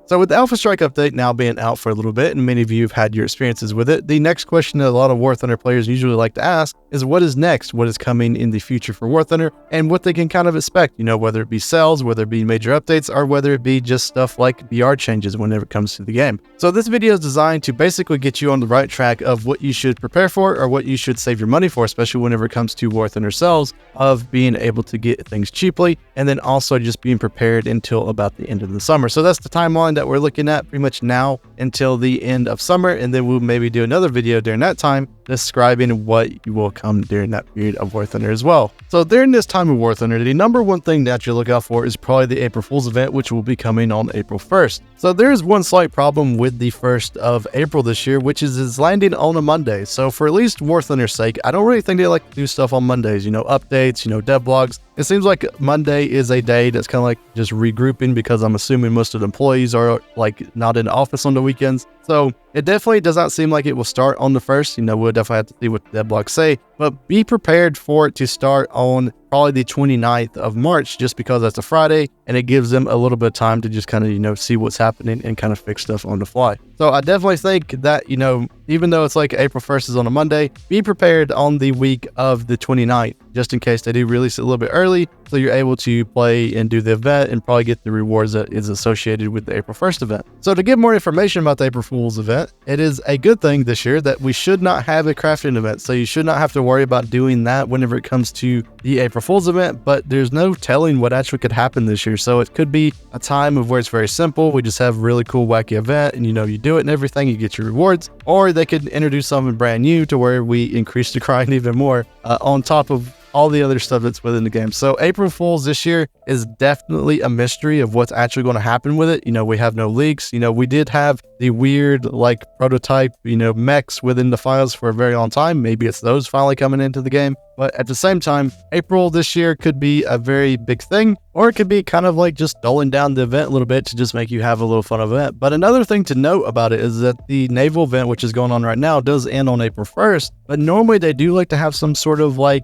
So with the Alpha Strike update now being out for a little bit, and many of you have had your experiences with it, the next question that a lot of War Thunder players usually like to ask is what is next? What is coming in the future for War Thunder, and what they can kind of expect, whether it be sales, whether it be major updates, or whether it be just stuff like BR changes whenever it comes to the game. So this video is designed to basically get you on the right track of what you should prepare for or what you should save your money for, especially whenever it comes to War Thunder sales, of being able to get things cheaply, and then also just being prepared until about the end of the summer. So that's the timeline that we're looking at pretty much now until the end of summer, and then we'll maybe do another video during that time describing what will come during that period of War Thunder as well. So during this time of War Thunder, the number one thing that you look out for is probably the April Fool's event, which will be coming on April 1st. So there is one slight problem with the 1st of April this year, which is it's landing on a Monday. So for at least War Thunder's sake, I don't really think they like to do stuff on Mondays, updates, devlogs. It seems like Monday is a day that's kind of like just regrouping, because I'm assuming most of the employees are like not in the office on the weekends. So it definitely does not seem like it will start on the 1st. We'll definitely have to see what the devlogs say, but be prepared for it to start on probably the 29th of March, just because that's a Friday, and it gives them a little bit of time to just kind of, see what's happening and kind of fix stuff on the fly. So I definitely think that, even though it's like April 1st is on a Monday, be prepared on the week of the 29th, just in case they do release it a little bit early, so you're able to play and do the event and probably get the rewards that is associated with the April 1st event. So to get more information about the April Fool's event, it is a good thing this year that we should not have a crafting event. So you should not have to worry about doing that whenever it comes to the April Fool's event, but there's no telling what actually could happen this year. So it could be a time of where it's very simple. We just have a really cool, wacky event, and you do it and everything, you get your rewards, or they could introduce something brand new to where we increase the grind even more on top of all the other stuff that's within the game. So April Fool's this year is definitely a mystery of what's actually going to happen with it. We have no leaks. We did have the weird prototype, mechs within the files for a very long time. Maybe it's those finally coming into the game. But at the same time, April this year could be a very big thing, or it could be kind of like just dulling down the event a little bit to just make you have a little fun event. But another thing to note about it is that the naval event, which is going on right now, does end on April 1st. But normally they do like to have some sort of I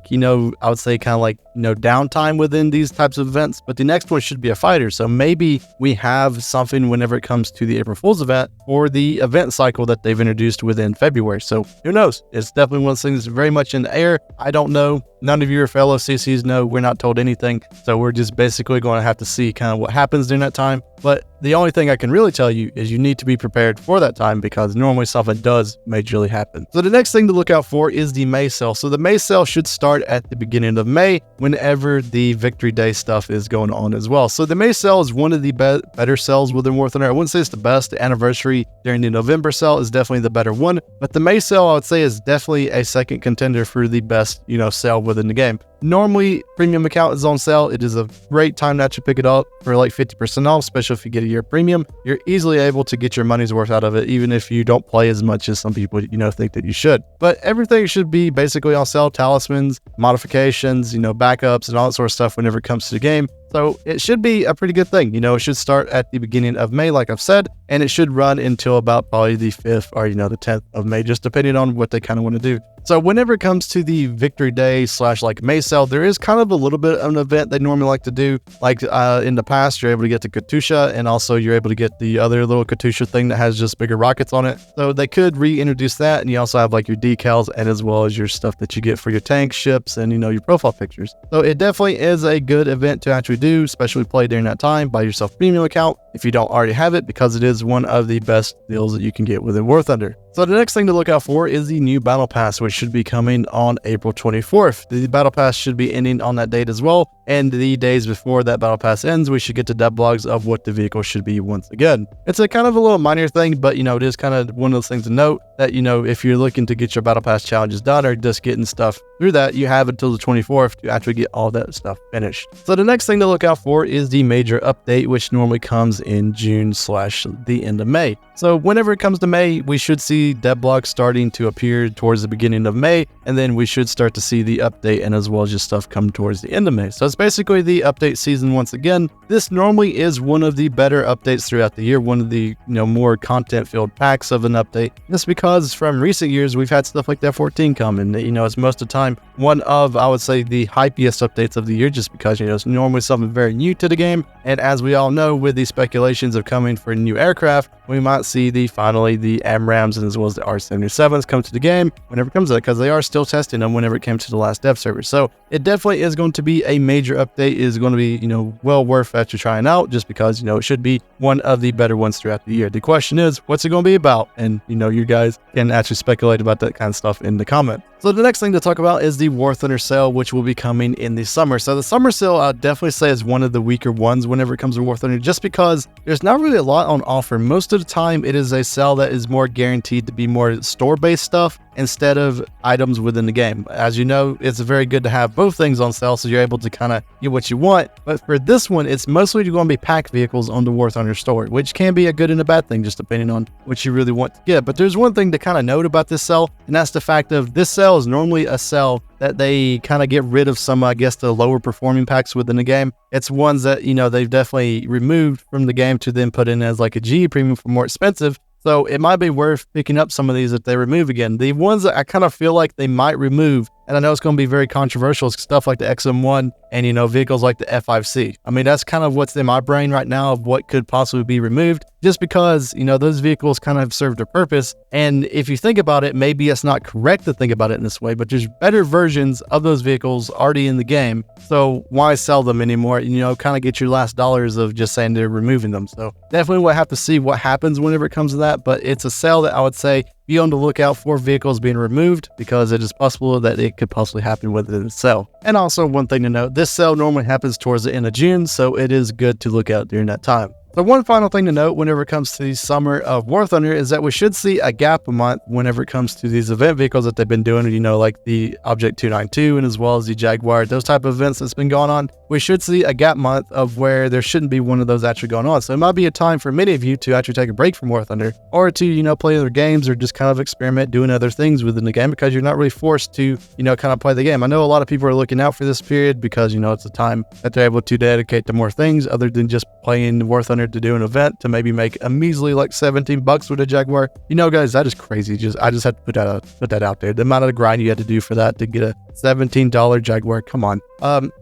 would say kind of downtime within these types of events. But the next one should be a fighter. So maybe we have something whenever it comes to the April Fool's event or the event cycle that they've introduced within February. So who knows? It's definitely one of those things very much in the air. I don't know. None of your fellow CCs know. We're not told anything. So we're just basically going to have to see kind of what happens during that time. But the only thing I can really tell you is you need to be prepared for that time, because normally something does majorly happen. So the next thing to look out for is the May sale. So the May sale should start at the beginning of May, whenever the Victory Day stuff is going on as well. So the May sale is one of the better sales within War Thunder. I wouldn't say it's the best. The anniversary during the November sale is definitely the better one, but the May sale I would say is definitely a second contender for the best, sale within the game. Normally, premium account is on sale. It is a great time to pick it up for 50% off, especially if you get a year premium. You're easily able to get your money's worth out of it, even if you don't play as much as some people, think that you should. But everything should be basically on sale. Talismans, modifications, backups, and all that sort of stuff whenever it comes to the game. So it should be a pretty good thing. It should start at the beginning of May, like I've said, and it should run until about probably the 5th or, the 10th of May, just depending on what they kind of want to do. So whenever it comes to the Victory Day / May sale, there is kind of a little bit of an event they normally like to do. In the past, you're able to get the Katusha, and also you're able to get the other little Katusha thing that has just bigger rockets on it. So they could reintroduce that, and you also have your decals, and as well as your stuff that you get for your tanks, ships, and your profile pictures. So it definitely is a good event to actually do, especially play during that time. Buy yourself a premium account if you don't already have it, because it is one of the best deals that you can get within War Thunder. So the next thing to look out for is the new Battle Pass, which should be coming on April 24th. The Battle Pass should be ending on that date as well, and the days before that Battle Pass ends, we should get to devlogs of what the vehicle should be once again. It's a kind of a little minor thing, but it is kind of one of those things to note that, if you're looking to get your Battle Pass challenges done or just getting stuff through that, you have until the 24th to actually get all that stuff finished. So the next thing to look out for is the major update, which normally comes in June / the end of May. So whenever it comes to May, we should see devlogs starting to appear towards the beginning of May, and then we should start to see the update and as well as just stuff come towards the end of May. So it's it's basically the update season once again. This normally is one of the better updates throughout the year, one of the more content-filled packs of an update. Just because from recent years we've had stuff like that 14 come, and it's most of the time one of, I would say, the hypiest updates of the year, just because it's normally something very new to the game. And as we all know, with the speculations of coming for new aircraft, we might see finally the AMRAAMs and as well as the R77s come to the game whenever it comes to that, because they are still testing them whenever it came to the last dev server. So it definitely is going to be a major update, is going to be well worth actually trying out, just because it should be one of the better ones throughout the year. The question is, what's it going to be about? And you guys can actually speculate about that kind of stuff in the comment. So the next thing to talk about is the War Thunder sale, which will be coming in the summer. So the summer sale, I'd definitely say, is one of the weaker ones whenever it comes to War Thunder, just because there's not really a lot on offer. Most of the time, it is a sale that is more guaranteed to be more store-based stuff instead of items within the game. As you know, it's very good to have both things on sale, so you're able to kind of get what you want. But for this one, it's mostly going to be packed vehicles on the War Thunder store, which can be a good and a bad thing, just depending on what you really want to get. But there's one thing to kind of note about this sale, and that's the fact of this sale is normally a sale that they kind of get rid of some, I guess, the lower performing packs within the game. It's ones that, they've definitely removed from the game to then put in as like a G premium for more expensive. So it might be worth picking up some of these if they remove again. The ones that I kind of feel like they might remove, and I know it's going to be very controversial, stuff like the XM1 and, vehicles like the F5C. I mean, that's kind of what's in my brain right now of what could possibly be removed, just because, those vehicles kind of serve their purpose. And if you think about it, maybe it's not correct to think about it in this way, but there's better versions of those vehicles already in the game. So why sell them anymore? Kind of get your last dollars of just saying they're removing them. So definitely we'll have to see what happens whenever it comes to that. But it's a sale that I would say be on the lookout for vehicles being removed, because it is possible that it could possibly happen within the sale. And also, one thing to note, this sale normally happens towards the end of June, so it is good to look out during that time. So one final thing to note whenever it comes to the summer of War Thunder is that we should see a gap a month whenever it comes to these event vehicles that they've been doing, like the Object 292 and as well as the Jaguar, those type of events that's been going on. We should see a gap month of where there shouldn't be one of those actually going on. So it might be a time for many of you to actually take a break from War Thunder, or to, play other games, or just kind of experiment doing other things within the game, because you're not really forced to, kind of play the game. I know a lot of people are looking out for this period because, it's a time that they're able to dedicate to more things other than just playing War Thunder to do an event to maybe make a measly like $17 with a Jaguar. Guys, that is crazy. I just had to put that out there. The amount of grind you had to do for that to get a $17 Jaguar. Come on.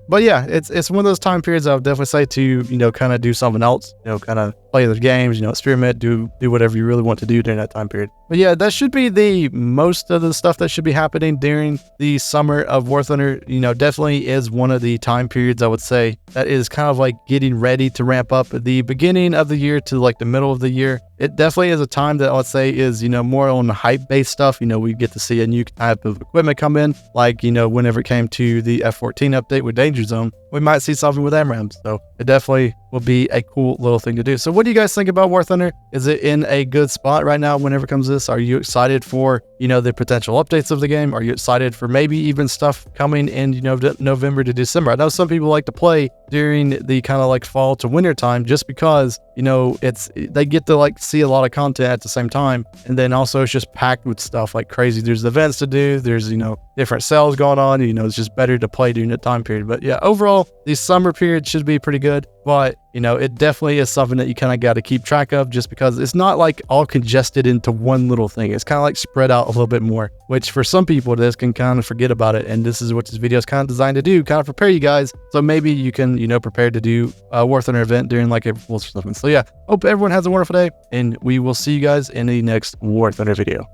But yeah, it's one of those time periods I would definitely say to, kind of do something else, kind of play other games, experiment, do whatever you really want to do during that time period. But yeah, that should be the most of the stuff that should be happening during the summer of War Thunder. Definitely is one of the time periods I would say that is kind of like getting ready to ramp up at the beginning of the year to like the middle of the year. It definitely is a time that I would say is, more on the hype-based stuff. We get to see a new type of equipment come in, like, whenever it came to the F-14 update with Danger Zone, we might see something with AMRAAMs. So it definitely will be a cool little thing to do. So what do you guys think about War Thunder? Is it in a good spot right now whenever it comes to this? Are you excited for, the potential updates of the game? Are you excited for maybe even stuff coming in, November to December? I know some people like to play during the kind of like fall to winter time, just because, they get to like see a lot of content at the same time. And then also it's just packed with stuff like crazy. There's events to do. There's, different sales going on. It's just better to play during that time period. But yeah, overall, the summer period should be pretty good. But, it definitely is something that you kind of got to keep track of, just because it's not like all congested into one little thing. It's kind of like spread out a little bit more, which for some people this can kind of forget about it. And this is what this video is kind of designed to do, kind of prepare you guys. So maybe you can, prepare to do a War Thunder event during like April Fool's or something. So yeah, hope everyone has a wonderful day, and we will see you guys in the next War Thunder video.